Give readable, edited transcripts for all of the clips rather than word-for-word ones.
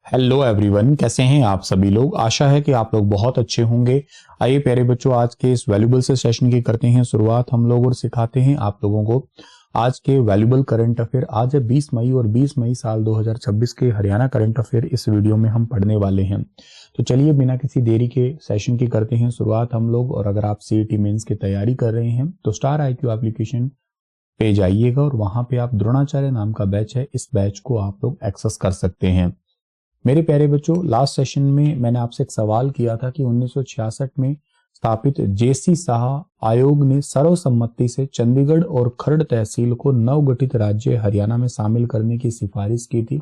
Hello everyone, कैसे हैं आप सभी लोग। आशा है कि आप लोग बहुत अच्छे होंगे। आइए प्यारे बच्चों, आज के इस वैल्यूबल से सेशन की करते हैं शुरुआत हम लोग और सिखाते हैं आप लोगों को आज के वैल्यूबल करंट अफेयर। आज है 20 मई और 20 मई साल 2026 के हरियाणा करंट अफेयर इस वीडियो में हम पढ़ने वाले हैं। तो चलिए बिना किसी देरी के सेशन की करते हैं शुरुआत हम लोग। और अगर आप सीईटी मेंस की तैयारी कर रहे हैं तो स्टार IQ एप्लीकेशन पे जाइएगा और वहां पे आप द्रोणाचार्य नाम का बैच है, इस बैच को आप लोग एक्सेस कर सकते हैं। मेरे प्यारे बच्चों, लास्ट सेशन में मैंने आपसे एक सवाल किया था कि 1966 में स्थापित JC शाह आयोग ने सर्वसम्मति से चंडीगढ़ और खरड़ तहसील को नवगठित राज्य हरियाणा में शामिल करने की सिफारिश की थी।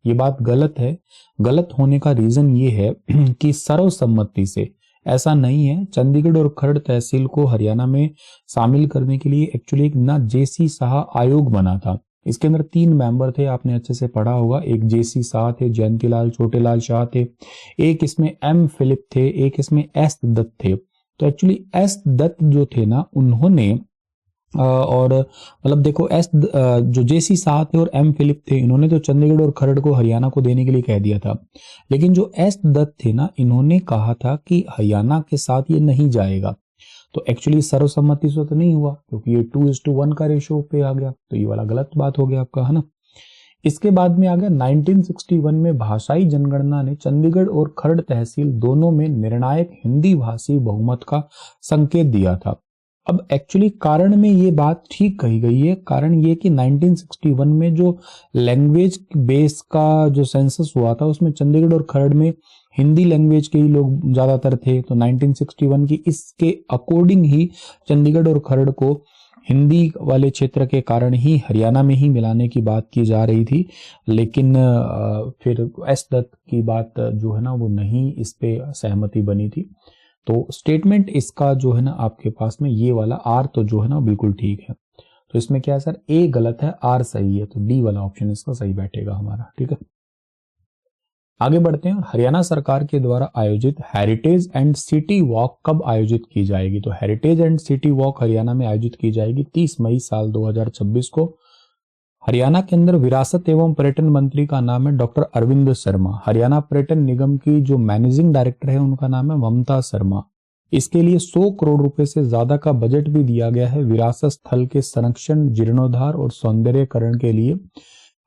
ये बात गलत है। गलत होने का रीजन ये है कि सर्वसम्मति से ऐसा नहीं है। चंडीगढ़ और खरड़ तहसील को हरियाणा में शामिल करने के लिए एक्चुअली एक ना JC शाह आयोग बना था। इसके अंदर 3 मेंबर थे, आपने अच्छे से पढ़ा होगा। एक JC शाह थे, जयंतीलाल छोटेलाल शाह थे, एक इसमें M फिलिप थे, एक इसमें S दत्त थे। तो एक्चुअली S दत्त जो थे ना, उन्होंने और मतलब देखो जो JC शाह थे और M फिलिप थे, इन्होंने तो चंडीगढ़ और खरड़ को हरियाणा को देने के लिए कह दिया था। लेकिन जो S दत्त थे ना, इन्होंने कहा था कि हरियाणा के साथ ये नहीं जाएगा। तो एक्चुअली सर्वसम्मति से तो नहीं हुआ, क्योंकि ये 2:1 का रेशियो पे आ गया। तो ये वाला गलत बात हो गया आपका, है ना। इसके बाद में आ गया 1961 में भाषाई जनगणना ने चंडीगढ़ और खरड़ तहसील दोनों में निर्णायक हिंदी भाषी बहुमत का संकेत दिया था। अब एक्चुअली कारण में ये बात ठीक कही गई है। कारण ये कि 1961 में जो लैंग्वेज बेस का जो सेंसस हुआ था, उसमें चंडीगढ़ और खरड़ में हिंदी लैंग्वेज के ही लोग ज्यादातर थे। तो 1961 की इसके अकॉर्डिंग ही चंडीगढ़ और खरड़ को हिंदी वाले क्षेत्र के कारण ही हरियाणा में ही मिलाने की बात की जा रही थी। लेकिन फिर S दत्त की बात जो है ना, वो नहीं इस पे सहमति बनी थी। तो स्टेटमेंट इसका जो है ना आपके पास में ये वाला R तो जो है ना बिल्कुल ठीक है। तो इसमें क्या है सर, A गलत है, R सही है। तो D वाला ऑप्शन इसका सही बैठेगा हमारा, ठीक है। आगे बढ़ते हैं। हरियाणा सरकार के द्वारा आयोजित हेरिटेज एंड सिटी वॉक कब आयोजित की जाएगी। तो heritage and city walk Haryana में आयोजित की जाएगी 30 मई साल 2026 को। हरियाणा के अंदर विरासत एवं पर्यटन मंत्री का नाम है डॉक्टर अरविंद शर्मा। हरियाणा पर्यटन निगम की जो मैनेजिंग डायरेक्टर है, उनका नाम है ममता शर्मा। इसके लिए 100 करोड़ रुपए से ज्यादा का बजट भी दिया गया है विरासत स्थल के संरक्षण, जीर्णोद्धार और सौंदर्यकरण के लिए।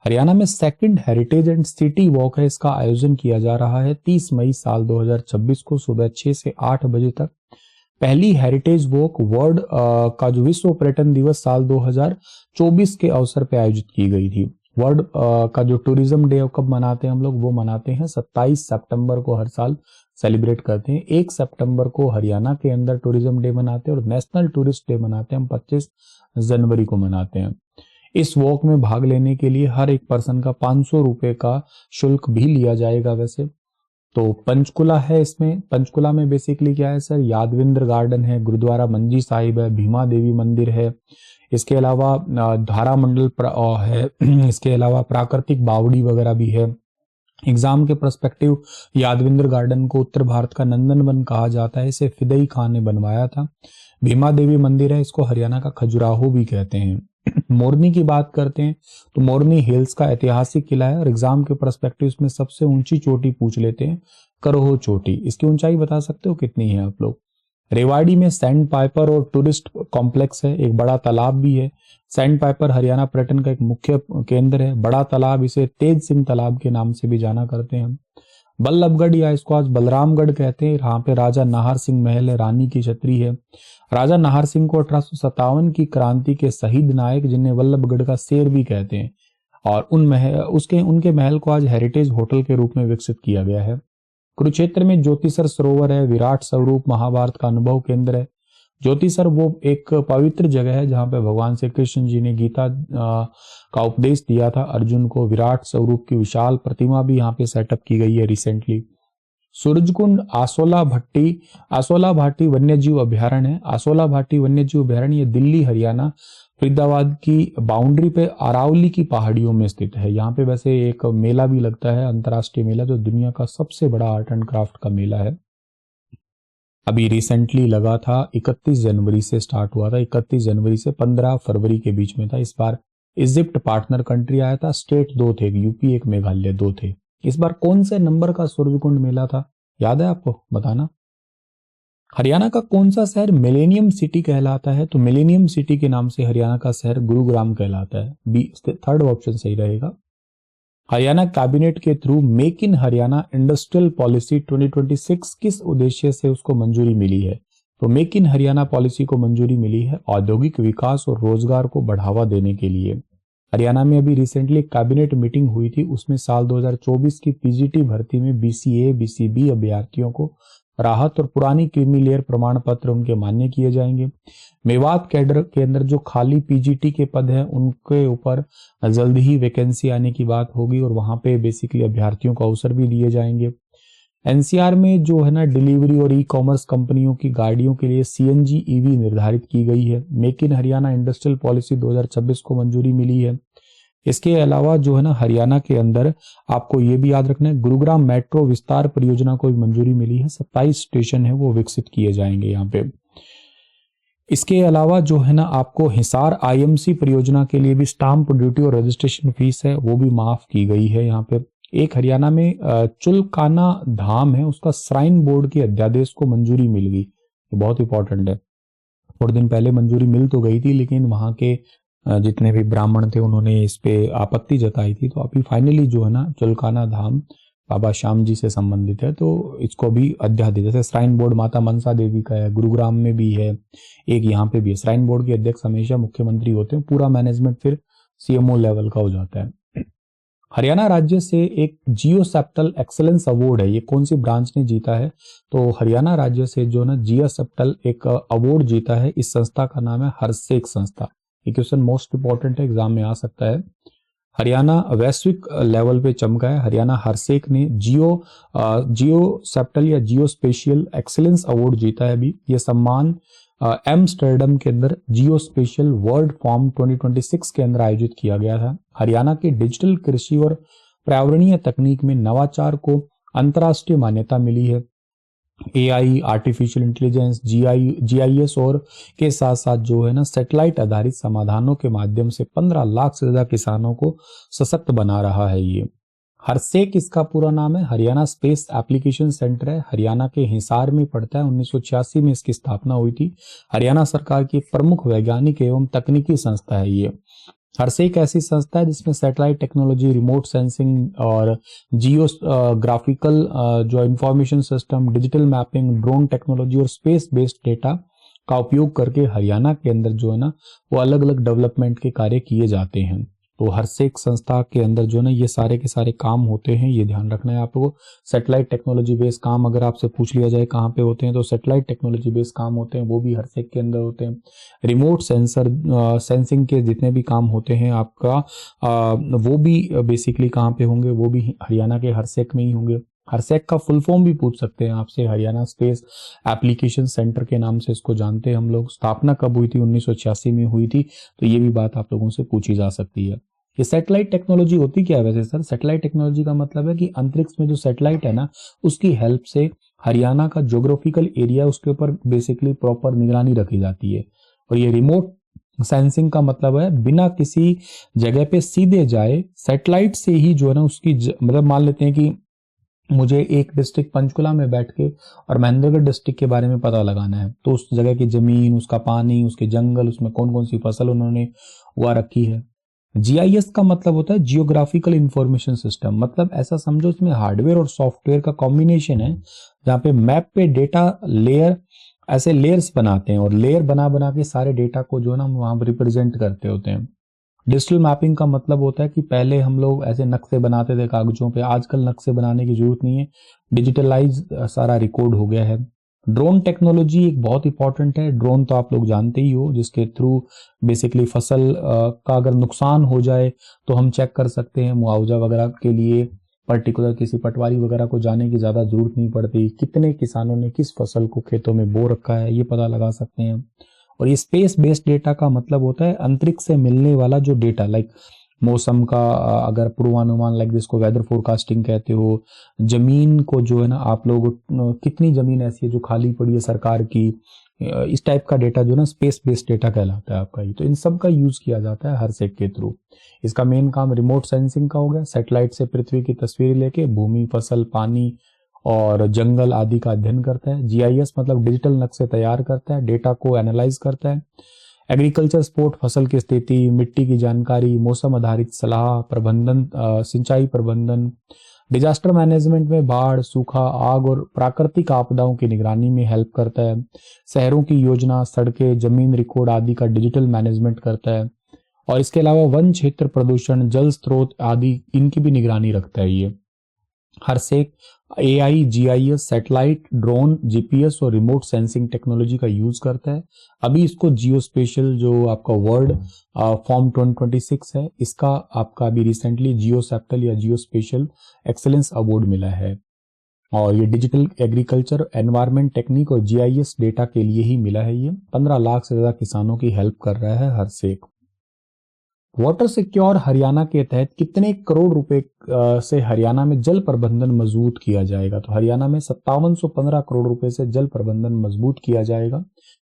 हरियाणा में second heritage and city walk है, इसका आयोजन किया जा रहा है 30 मई साल 2026 को सुबह 6 से 8 बजे तक। पहली हेरिटेज वॉक वर्ल्ड का जो विश्व पर्यटन दिवस साल 2024 के अवसर पर आयोजित की गई थी। वर्ल्ड का जो टूरिज्म डे कब मनाते हैं हम लोग, वो मनाते हैं 27 सितंबर को, हर साल सेलिब्रेट करते हैं। 1 सितंबर को हरियाणा के अंदर टूरिज्म डे मनाते हैं और नेशनल टूरिस्ट डे मनाते हैं हम 25 जनवरी को मनाते हैं। इस वॉक में भाग लेने के लिए हर एक पर्सन का 500 रुपए का शुल्क भी लिया जाएगा। वैसे तो पंचकुला है, इसमें पंचकुला में बेसिकली क्या है सर, यादविंद्र गार्डन है, गुरुद्वारा मंजी साहिब है, भीमा देवी मंदिर है, इसके अलावा धारा मंडल है, इसके अलावा प्राकृतिक बावड़ी वगैरह भी है। एग्जाम के पर्सपेक्टिव यादविंद्र गार्डन को उत्तर भारत का नंदनवन कहा जाता है, इसे फिदई खान ने बनवाया था। भीमा देवी मंदिर है, इसको हरियाणा का खजुराहो भी कहते हैं। मोरनी की बात करते हैं तो मोरनी हिल्स का ऐतिहासिक किला है और एग्जाम के पर्सपेक्टिव में सबसे ऊंची चोटी पूछ लेते हैं, करोहो चोटी। इसकी ऊंचाई बता सकते हो कितनी है आप लोग। रेवाड़ी में सैंड पाइपर और टूरिस्ट कॉम्प्लेक्स है, एक बड़ा तालाब भी है। सैंड पाइपर हरियाणा पर्यटन का एक मुख्य केंद्र है। बड़ा तालाब, इसे तेज सिंह तालाब के नाम से भी जाना करते हैं। बल्लभगढ़, या इसको आज बलरामगढ़ कहते हैं, यहाँ पे राजा नाहर सिंह महल है, रानी की छतरी है। राजा नाहर सिंह को 1857 की क्रांति के शहीद नायक, जिन्हें वल्लभगढ़ का शेर भी कहते हैं, और उनके महल को आज हेरिटेज होटल के रूप में विकसित किया गया है। कुरुक्षेत्र में ज्योतिसर सरोवर है, विराट स्वरूप महाभारत का अनुभव केंद्र है। ज्योतिसर वो एक पवित्र जगह है जहां पे भगवान श्री कृष्ण जी ने गीता का उपदेश दिया था अर्जुन को। विराट स्वरूप की विशाल प्रतिमा भी यहाँ पे सेटअप की गई है रिसेंटली। सूरजकुंड आसोला भाटी वन्यजीव अभ्यारण्य है। आसोला भाटी वन्यजीव अभ्यारण्य ये दिल्ली, हरियाणा, फरीदाबाद की बाउंड्री पे अरावली की पहाड़ियों में स्थित है। यहाँ पे वैसे एक मेला भी लगता है, अंतर्राष्ट्रीय मेला, जो दुनिया का सबसे बड़ा आर्ट एंड क्राफ्ट का मेला है। अभी रिसेंटली लगा था, 31 जनवरी से स्टार्ट हुआ था, 31 जनवरी से 15 फरवरी के बीच में था। इस बार इजिप्ट पार्टनर कंट्री आया था। स्टेट 2 थे, एक यूपी एक मेघालय, 2 थे। इस बार कौन से नंबर का सूर्यकुंड मेला था, याद है आपको, बताना। हरियाणा का कौन सा शहर मिलेनियम सिटी कहलाता है? तो मिलेनियम सिटी के नाम से हरियाणा का शहर गुरुग्राम कहलाता है। बी, थर्ड ऑप्शन सही रहेगा। हरियाणा कैबिनेट के through make in Haryana industrial policy 2026 किस उद्देश्य से उसको मंजूरी मिली है? तो मेक इन हरियाणा पॉलिसी को मंजूरी मिली है औद्योगिक विकास और रोजगार को बढ़ावा देने के लिए। हरियाणा में अभी रिसेंटली कैबिनेट मीटिंग हुई थी, उसमें साल 2024 की पीजीटी भर्ती में बीसीए बीसीबी अभ्यर्थियों को राहत और पुरानी क्रीमी लेयर प्रमाण पत्र उनके मान्य किए जाएंगे। मेवात कैडर के अंदर जो खाली पीजीटी के पद हैं उनके ऊपर जल्द ही वैकेंसी आने की बात होगी और वहां पे बेसिकली अभ्यर्थियों को अवसर भी दिए जाएंगे। एनसीआर में जो है ना डिलीवरी और ई कॉमर्स कंपनियों की गाड़ियों के लिए सीएनजी ईवी निर्धारित की गई है। Make in Haryana industrial policy 2026 को मंजूरी मिली है। इसके अलावा जो है ना हरियाणा के अंदर आपको ये भी याद रखना है, गुरुग्राम मेट्रो विस्तार परियोजना को भी मंजूरी मिली है। 27 स्टेशन है वो विकसित किए जाएंगे यहाँ पे। इसके अलावा जो है ना आपको हिसार आईएमसी परियोजना के लिए भी स्टाम्प ड्यूटी और रजिस्ट्रेशन फीस है वो भी माफ की गई है। यहाँ पे एक हरियाणा में चुलकाना धाम है, उसका श्राइन बोर्ड के अध्यादेश को मंजूरी मिल गई, बहुत इंपॉर्टेंट है। थोड़े दिन पहले मंजूरी मिल तो गई थी लेकिन वहां के जितने भी ब्राह्मण थे उन्होंने इस पे आपत्ति जताई थी, तो अभी फाइनली जो है ना चुलकाना धाम बाबा श्याम जी से संबंधित है, तो इसको भी अध्यादेश, जैसे श्राइन बोर्ड माता मनसा देवी का है, गुरुग्राम में भी है, एक यहाँ पे भी है। श्राइन बोर्ड के अध्यक्ष हमेशा मुख्यमंत्री होते हैं, पूरा मैनेजमेंट फिर सीएमओ लेवल का हो जाता है। हरियाणा राज्य से एक जियो सेप्टल एक्सेलेंस अवार्ड है, ये कौन सी ब्रांच ने जीता है? तो हरियाणा राज्य से जो ना जियो सेप्टल एक अवार्ड जीता है। इस संस्था का नाम है हरसेक संस्था। ये क्वेश्चन मोस्ट इंपॉर्टेंट है, एग्जाम में आ सकता है। हरियाणा वैश्विक लेवल पे चमका है। हरियाणा हरसेक ने जियो सेप्टल या जियो स्पेशियल एक्सेलेंस अवार्ड जीता है। अभी ये सम्मान एम्स्टर्डम के अंदर जियो स्पेशियल वर्ल्ड फॉर्म 2026 के अंदर आयोजित किया गया था। हरियाणा के डिजिटल कृषि और पर्यावरणीय तकनीक में नवाचार को अंतर्राष्ट्रीय मान्यता मिली है। एआई, आर्टिफिशियल इंटेलिजेंस, जीआईएस और के साथ साथ जो है ना सैटेलाइट आधारित समाधानों के माध्यम से 15 लाख से ज्यादा किसानों को सशक्त बना रहा है। ये हरसेक इसका पूरा नाम है, हरियाणा स्पेस एप्लीकेशन सेंटर है, हरियाणा के हिसार में पड़ता है। 1986 में इसकी स्थापना हुई थी। हरियाणा सरकार की प्रमुख वैज्ञानिक एवं तकनीकी संस्था है ये। हरसेक ऐसी संस्था है जिसमें सैटेलाइट टेक्नोलॉजी, रिमोट सेंसिंग और जियोग्राफिकल जो information system, digital mapping, drone technology और स्पेस बेस्ड डेटा का उपयोग करके हरियाणा के अंदर जो है ना वो अलग अलग डेवलपमेंट के कार्य किए जाते हैं। तो हरसेक संस्था के अंदर जो है ना ये सारे के सारे काम होते हैं, ये ध्यान रखना है आपको। सैटेलाइट टेक्नोलॉजी बेस्ड काम अगर आपसे पूछ लिया जाए कहाँ पे होते हैं, तो सैटेलाइट टेक्नोलॉजी बेस्ड काम होते हैं, वो भी हरसेक के अंदर होते हैं। रिमोट सेंसिंग के जितने भी काम होते हैं आपका वो भी बेसिकली कहाँ पे होंगे, वो भी हरियाणा के हरसेक में ही होंगे। हरसेक का फुल फॉर्म भी पूछ सकते हैं आपसे, हरियाणा स्पेस एप्लीकेशन सेंटर के नाम से इसको जानते हैं हम लोग। स्थापना कब हुई थी? 1986 में हुई थी, तो ये भी बात आप लोगों से पूछी जा सकती है। ये सैटेलाइट टेक्नोलॉजी होती क्या है वैसे सर? सैटेलाइट टेक्नोलॉजी का मतलब है कि अंतरिक्ष में जो सैटेलाइट है ना उसकी हेल्प से हरियाणा का ज्योग्राफिकल एरिया उसके ऊपर बेसिकली प्रॉपर निगरानी रखी जाती है। और ये रिमोट सेंसिंग का मतलब है बिना किसी जगह पे सीधे जाए सैटेलाइट से ही जो है ना उसकी मतलब मान लेते हैं कि मुझे एक डिस्ट्रिक्ट पंचकुला में बैठ के और महेंद्रगढ़ डिस्ट्रिक्ट के बारे में पता लगाना है, तो उस जगह की जमीन, उसका पानी, उसके जंगल, उसमें कौन कौन सी फसल उन्होंने उगा रखी है। जीआईएस का मतलब होता है जियोग्राफिकल इंफॉर्मेशन सिस्टम, मतलब ऐसा समझो इसमें हार्डवेयर और सॉफ्टवेयर का कॉम्बिनेशन है, जहाँ पे मैप पे डेटा लेयर ऐसे लेयर्स बनाते हैं और लेयर बना बना के सारे डेटा को जो है ना हम वहां रिप्रेजेंट करते होते हैं। डिजिटल मैपिंग का मतलब होता है कि पहले हम लोग ऐसे नक्शे बनाते थे कागजों पे, आजकल नक्शे बनाने की जरूरत नहीं है, डिजिटलाइज सारा रिकॉर्ड हो गया है। ड्रोन टेक्नोलॉजी एक बहुत इंपॉर्टेंट है। ड्रोन तो आप लोग जानते ही हो, जिसके थ्रू बेसिकली फसल का अगर नुकसान हो जाए तो हम चेक कर सकते हैं, मुआवजा वगैरह के लिए पर्टिकुलर किसी पटवारी वगैरह को जाने की ज्यादा जरूरत नहीं पड़ती। कितने किसानों ने किस फसल को खेतों में बो रखा है ये पता लगा सकते हैं। और ये स्पेस बेस्ड डेटा का मतलब होता है अंतरिक्ष से मिलने वाला जो डेटा, लाइक मौसम का अगर पूर्वानुमान, लाइक जिसको वेदर फोरकास्टिंग कहते हो, जमीन को जो है ना आप लोग कितनी जमीन ऐसी है जो खाली पड़ी है सरकार की, इस टाइप का डेटा जो ना स्पेस बेस्ड डेटा कहलाता है आपका ये। तो इन सब का यूज किया जाता है हरसेक के थ्रू। इसका मेन काम रिमोट सेंसिंग का हो गया, सैटेलाइट से पृथ्वी की तस्वीर लेके भूमि, फसल, पानी और जंगल आदि का अध्ययन करता है। जीआईएस मतलब डिजिटल नक्शे तैयार करता है, डेटा को एनालाइज करता है। एग्रीकल्चर सपोर्ट फसल की स्थिति, मिट्टी की जानकारी, मौसम आधारित सलाह, प्रबंधन, सिंचाई प्रबंधन। डिजास्टर मैनेजमेंट में बाढ़, सूखा, आग और प्राकृतिक आपदाओं की निगरानी में हेल्प करता है। शहरों की योजना, सड़कें, जमीन रिकॉर्ड आदि का डिजिटल मैनेजमेंट करता है। और इसके अलावा वन क्षेत्र, प्रदूषण, जल स्रोत आदि इनकी भी निगरानी रखता है ये। हरसेक AI, GIS, satellite, drone, GPS और रिमोट सेंसिंग टेक्नोलॉजी का यूज करता है। अभी इसको जियो स्पेशल जो आपका वर्ल्ड फॉर्म 2026 है, इसका आपका अभी रिसेंटली जियो सैप्टल या जियो स्पेशल एक्सेलेंस अवार्ड मिला है। और ये डिजिटल एग्रीकल्चर, एनवायरमेंट टेक्निक और जीआईएस डेटा के लिए ही मिला है। ये 15 लाख से ज्यादा किसानों की हेल्प कर रहा है हरसेक। वाटर सिक्योर हरियाणा के तहत कितने करोड़ रुपए से हरियाणा में जल प्रबंधन मजबूत किया जाएगा? तो हरियाणा में 5715 करोड़ रुपए से जल प्रबंधन मजबूत किया जाएगा।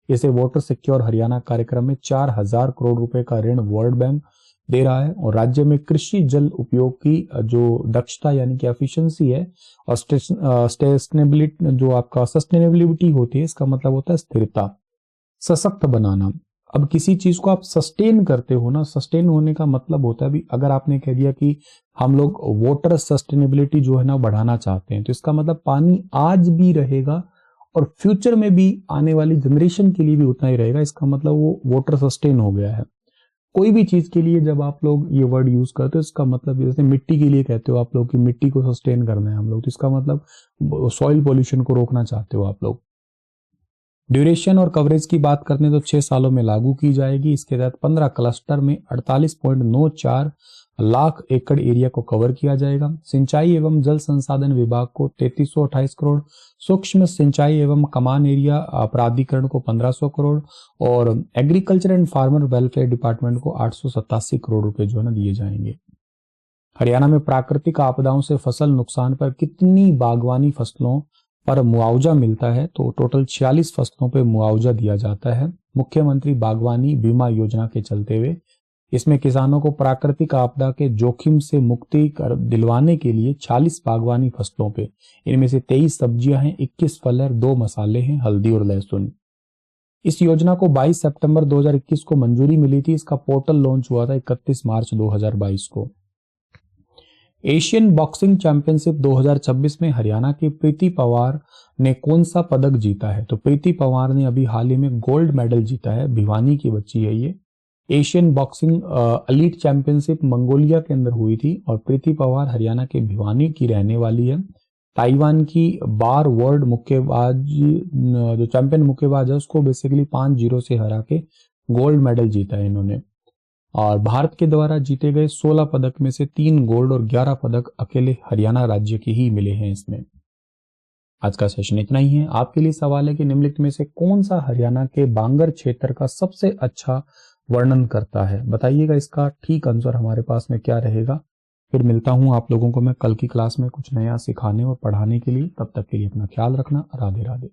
इसे वाटर सिक्योर हरियाणा कार्यक्रम में 4000 करोड़ रुपए का ऋण वर्ल्ड बैंक दे रहा है। और राज्य में कृषि जल उपयोग की जो दक्षता यानी कि एफिशिएंसी है और सस्टेनेबिलिटी जो आपका सस्टेनेबिलिटी होती है, इसका मतलब होता है स्थिरता, सशक्त बनाना। अब किसी चीज को आप सस्टेन करते हो ना, सस्टेन होने का मतलब होता है, अभी अगर आपने कह दिया कि हम लोग वाटर सस्टेनेबिलिटी जो है ना बढ़ाना चाहते हैं, तो इसका मतलब पानी आज भी रहेगा और फ्यूचर में भी आने वाली जनरेशन के लिए भी उतना ही रहेगा। इसका मतलब वो वाटर सस्टेन हो गया है। कोई भी चीज के लिए जब आप लोग ये वर्ड यूज करते हो, इसका मतलब जैसे मिट्टी के लिए कहते हो आप लोग कि मिट्टी को सस्टेन करना है हम लोग, तो इसका मतलब सॉइल पोल्यूशन को रोकना चाहते हो आप लोग। ड्यूरेशन और कवरेज की बात करने तो 6 सालों में लागू की जाएगी। इसके तहत 15 क्लस्टर में 48.94 लाख एकड़ एरिया को कवर किया जाएगा। सिंचाई एवं जल संसाधन विभाग को 3328 करोड़, सूक्ष्म सिंचाई एवं कमान एरिया प्राधिकरण को 1500 करोड़ और agriculture and farmer welfare department को 887 करोड़ रुपए जो है ना दिए जाएंगे। हरियाणा में प्राकृतिक आपदाओं से फसल नुकसान पर कितनी बागवानी फसलों पर मुआवजा मिलता है? तो टोटल 46 फसलों पे मुआवजा दिया जाता है मुख्यमंत्री बागवानी बीमा योजना के चलते हुए। इसमें किसानों को प्राकृतिक आपदा के जोखिम से मुक्ति कर दिलवाने के लिए 40 बागवानी फसलों पे, इनमें से 23 सब्जियां हैं, 21 फल है, 2 मसाले हैं, हल्दी और लहसुन। इस योजना को 22 सितंबर 2021 को मंजूरी मिली थी। इसका पोर्टल लॉन्च हुआ था 31 मार्च 2022 को। एशियन बॉक्सिंग चैंपियनशिप 2026 में हरियाणा की प्रीति पवार ने कौन सा पदक जीता है? तो प्रीति पवार ने अभी हाल ही में गोल्ड मेडल जीता है। भिवानी की बच्ची है ये। Asian boxing elite championship Mongolia के अंदर हुई थी और प्रीति पवार हरियाणा के भिवानी की रहने वाली है। ताइवान की बार वर्ल्ड मुक्केबाज जो चैंपियन मुक्केबाज है उसको बेसिकली 5-0 से हरा के गोल्ड मेडल जीता है इन्होंने। और भारत के द्वारा जीते गए 16 पदक में से 3 गोल्ड और 11 पदक अकेले हरियाणा राज्य के ही मिले हैं इसमें। आज का सेशन इतना ही है। आपके लिए सवाल है कि निम्नलिखित में से कौन सा हरियाणा के बांगर क्षेत्र का सबसे अच्छा वर्णन करता है? बताइएगा इसका ठीक आंसर हमारे पास में क्या रहेगा। फिर मिलता हूं आप लोगों को मैं कल की क्लास में कुछ नया सिखाने और पढ़ाने के लिए। तब तक के लिए अपना ख्याल रखना। राधे राधे।